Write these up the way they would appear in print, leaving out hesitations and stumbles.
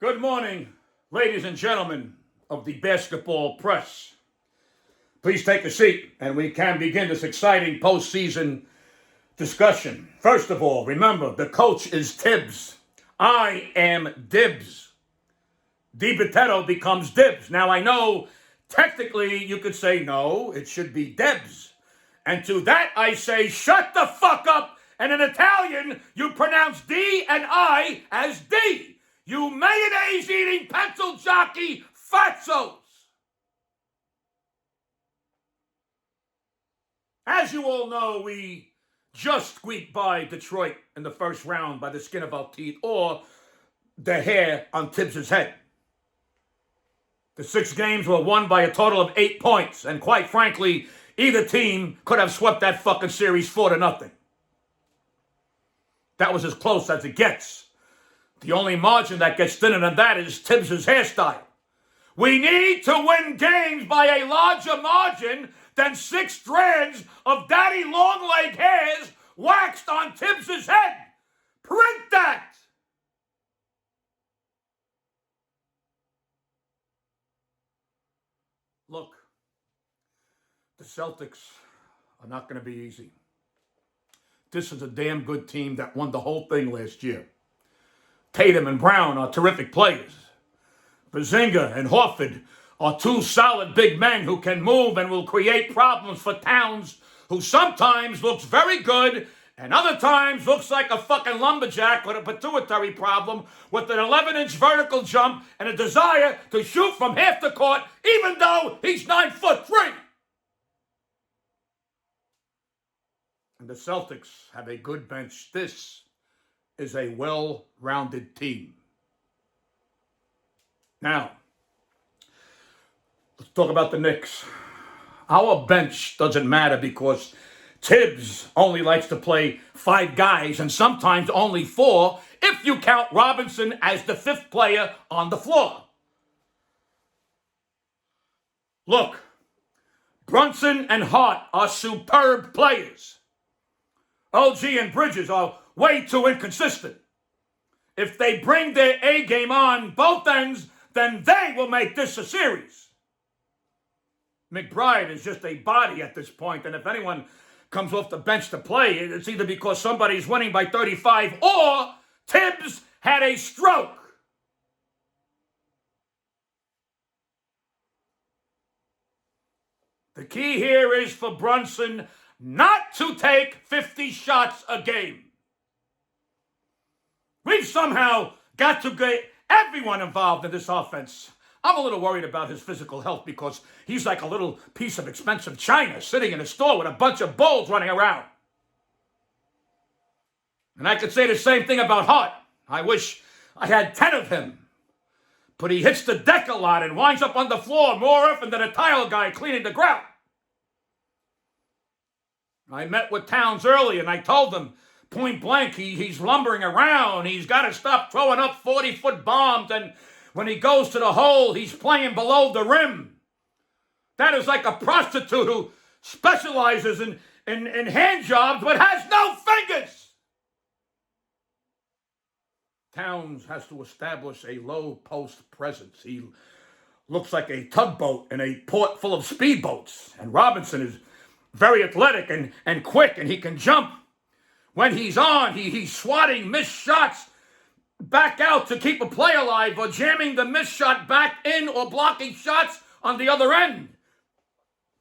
Good morning, ladies and gentlemen of the basketball press. Please take a seat and we can begin this exciting postseason discussion. First of all, remember, the coach is Tibbs. I am Dibs. Dibitetto becomes Dibs. Now, I know technically you could say no, it should be Debs. And to that I say, shut the fuck up. And in Italian, you pronounce D and I as D. You mayonnaise-eating pencil jockey fatzos. As you all know, we just squeaked by Detroit in the first round by the skin of our teeth or the hair on Tibbs' head. The 6 games were won by a total of 8 points, and quite frankly, either team could have swept that fucking series 4-0. That was as close as it gets. The only margin that gets thinner than that is Tibbs' hairstyle. We need to win games by a larger margin than 6 strands of daddy long-leg hairs waxed on Tibbs' head. Print that! Look, the Celtics are not going to be easy. This is a damn good team that won the whole thing last year. Tatum and Brown are terrific players. Bazinga and Horford are 2 solid big men who can move and will create problems for Towns, who sometimes looks very good and other times looks like a fucking lumberjack with a pituitary problem with an 11-inch vertical jump and a desire to shoot from half the court even though he's 9'3". And the Celtics have a good bench. This is a well-rounded team. Now, let's talk about the Knicks. Our bench doesn't matter because Tibbs only likes to play 5 guys and sometimes only 4 if you count Robinson as the 5th player on the floor. Look, Brunson and Hart are superb players. OG and Bridges are way too inconsistent. If they bring their A game on both ends, then they will make this a series. McBride is just a body at this point, and if anyone comes off the bench to play, it's either because somebody's winning by 35 or Tibbs had a stroke. The key here is for Brunson not to take 50 shots a game. We've somehow got to get everyone involved in this offense. I'm a little worried about his physical health because he's like a little piece of expensive china sitting in a store with a bunch of bulls running around. And I could say the same thing about Hart. I wish I had 10 of him. But he hits the deck a lot and winds up on the floor more often than a tile guy cleaning the grout. I met with Towns early and I told him, point blank, he's lumbering around. He's got to stop throwing up 40-foot bombs, and when he goes to the hole, he's playing below the rim. That is like a prostitute who specializes in hand jobs but has no fingers. Towns has to establish a low post presence. He looks like a tugboat in a port full of speedboats, and Robinson is very athletic and quick, and he can jump. When he's on, he's swatting missed shots back out to keep a play alive or jamming the missed shot back in or blocking shots on the other end.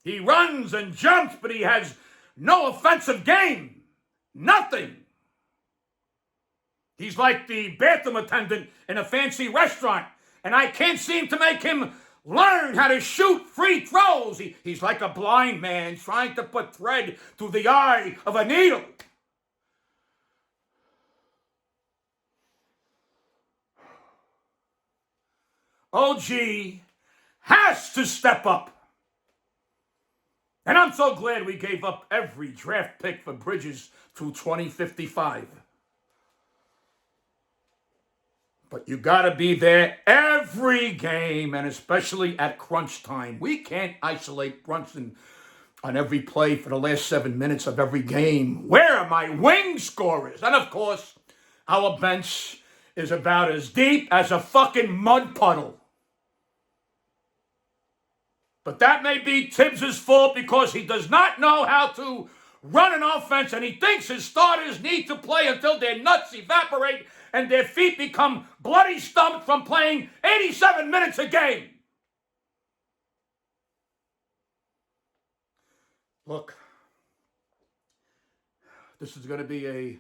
He runs and jumps, but he has no offensive game. Nothing. He's like the bathroom attendant in a fancy restaurant, and I can't seem to make him learn how to shoot free throws. He's like a blind man trying to put thread through the eye of a needle. OG has to step up. And I'm so glad we gave up every draft pick for Bridges through 2055. But you got to be there every game, and especially at crunch time. We can't isolate Brunson on every play for the last 7 minutes of every game. Where are my wing scorers? And of course, our bench is about as deep as a fucking mud puddle. But that may be Tibbs' fault because he does not know how to run an offense, and he thinks his starters need to play until their nuts evaporate and their feet become bloody stumped from playing 87 minutes a game. Look, this is going to be a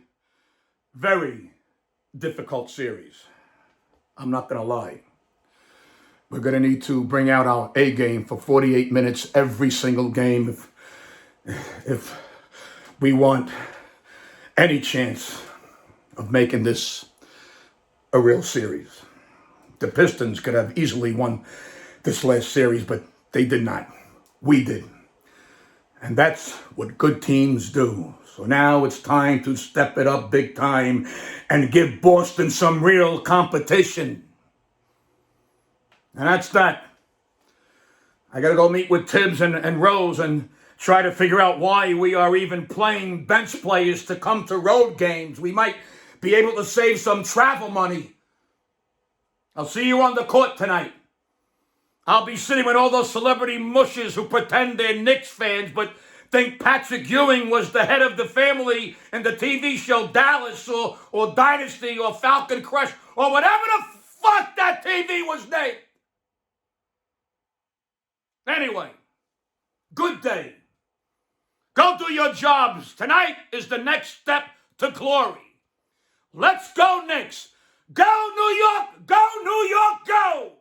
very difficult series. I'm not going to lie. We're going to need to bring out our A game for 48 minutes every single game if we want any chance of making this a real series. The Pistons could have easily won this last series, but they did not. We did. And that's what good teams do. So now it's time to step it up big time and give Boston some real competition. And that's that. I got to go meet with Tibbs and Rose and try to figure out why we are even playing bench players to come to road games. We might be able to save some travel money. I'll see you on the court tonight. I'll be sitting with all those celebrity mushes who pretend they're Knicks fans but think Patrick Ewing was the head of the family in the TV show Dallas or Dynasty or Falcon Crush or whatever the fuck that TV was named. Anyway, good day. Go do your jobs. Tonight is the next step to glory. Let's go, Knicks. Go, New York. Go, New York, go.